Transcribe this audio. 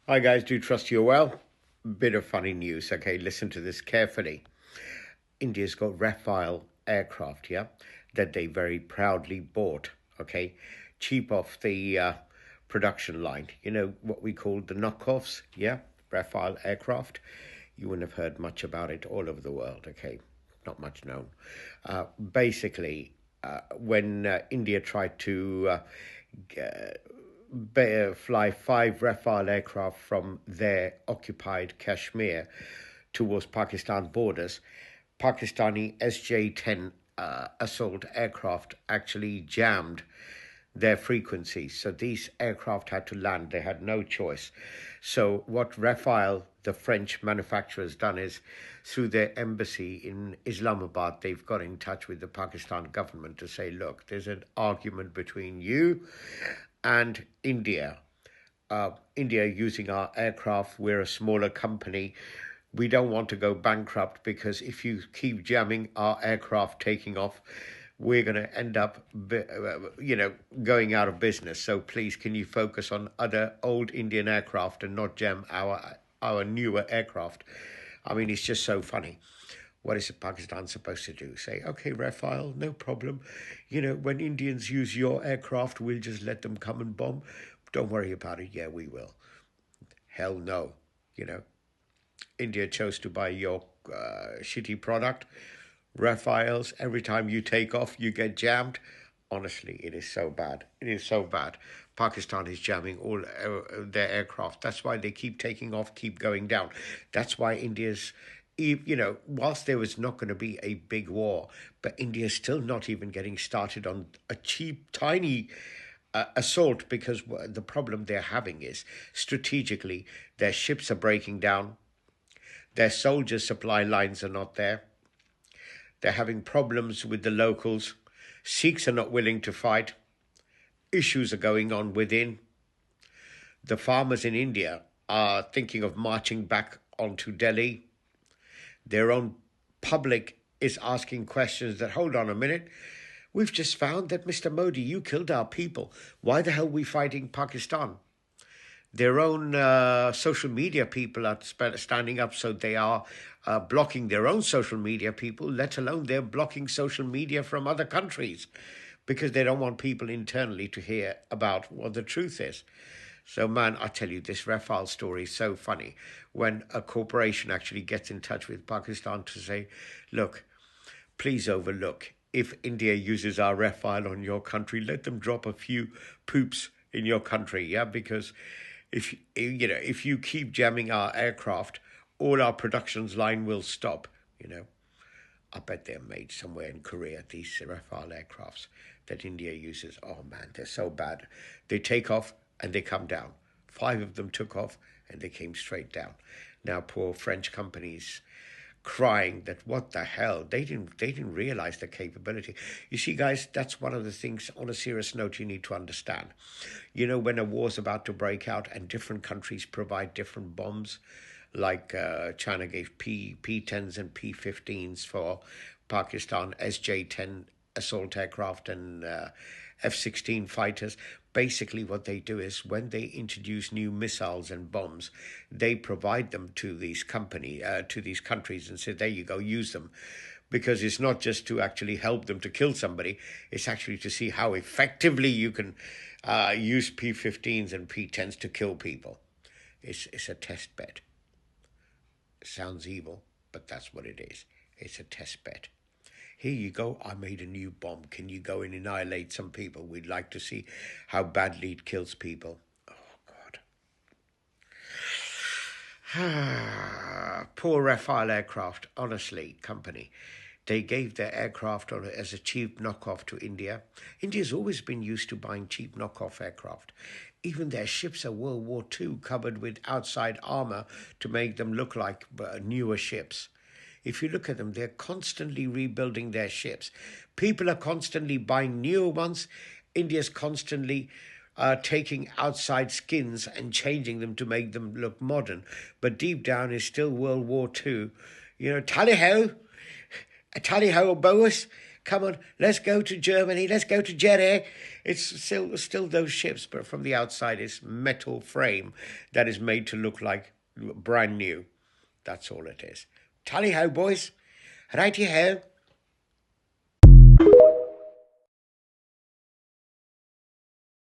Hi guys, do trust you're well. Bit of funny news. Okay, listen to this carefully. India's got Rafale aircraft, yeah, that they very proudly bought. Okay, cheap off the production line. You know what we call the knockoffs, yeah, Rafale aircraft. You wouldn't have heard much about it all over the world. Okay, not much known. Basically, when India tried to fly five Rafale aircraft from their occupied Kashmir towards Pakistan borders, Pakistani SJ-10 assault aircraft actually jammed their frequencies. So these aircraft had to land. They had no choice. So what Rafale, the French manufacturer, has done is through their embassy in Islamabad, they've got in touch with the Pakistan government to say, look, there's an argument between you and India. India using our aircraft. We're a smaller company. We don't want to go bankrupt because if you keep jamming our aircraft taking off, we're going to end up, going out of business. So please, can you focus on other old Indian aircraft and not jam our newer aircraft? I mean, it's just so funny. What is Pakistan supposed to do? Say, okay, Rafale, no problem. When Indians use your aircraft, we'll just let them come and bomb. Don't worry about it. Yeah, we will. Hell no. You know, India chose to buy your shitty product. Rafales, every time you take off, you get jammed. Honestly, it is so bad. It is so bad. Pakistan is jamming all their aircraft. That's why they keep taking off, keep going down. That's why whilst there was not going to be a big war, but India's still not even getting started on a cheap, tiny assault because the problem they're having is strategically their ships are breaking down, their soldier supply lines are not there, they're having problems with the locals, Sikhs are not willing to fight, issues are going on within. The farmers in India are thinking of marching back onto Delhi. Their own public is asking questions that, hold on a minute, we've just found that Mr. Modi, you killed our people. Why the hell are we fighting Pakistan? Their own social media people are standing up, so they are blocking their own social media people, let alone they're blocking social media from other countries because they don't want people internally to hear about what the truth is. So, man, I tell you, this Rafale story is so funny when a corporation actually gets in touch with Pakistan to say, look, please overlook. If India uses our Rafale on your country, let them drop a few poops in your country, yeah? Because if you keep jamming our aircraft, all our productions line will stop, you know. I bet they're made somewhere in Korea, these Rafale aircrafts that India uses. Oh man, they're so bad. They take off and they come down. Five of them took off and they came straight down. Now poor French companies crying that what the hell, they didn't realize the capability. You see guys, that's one of the things on a serious note you need to understand. When a war's about to break out and different countries provide different bombs, like China gave P10s and P15s for Pakistan, SJ-10 assault aircraft and F-16 fighters. Basically, what they do is when they introduce new missiles and bombs, they provide them to to these countries, and say, "There you go, use them." Because it's not just to actually help them to kill somebody; it's actually to see how effectively you can use P-15s and P-10s to kill people. It's a test bed. It sounds evil, but that's what it is. It's a test bed. Here you go, I made a new bomb. Can you go and annihilate some people? We'd like to see how badly it kills people. Oh, God. Poor Rafale aircraft, honestly, company. They gave their aircraft as a cheap knockoff to India. India's always been used to buying cheap knockoff aircraft. Even their ships are World War II covered with outside armor to make them look like newer ships. If you look at them, they're constantly rebuilding their ships. People are constantly buying newer ones. India's constantly taking outside skins and changing them to make them look modern. But deep down is still World War II. Tally ho, Boas. come on, let's go to Germany, let's go to Jerry. It's still those ships, but from the outside, it's metal frame that is made to look like brand new. That's all it is. Tally ho, boys. Righty ho.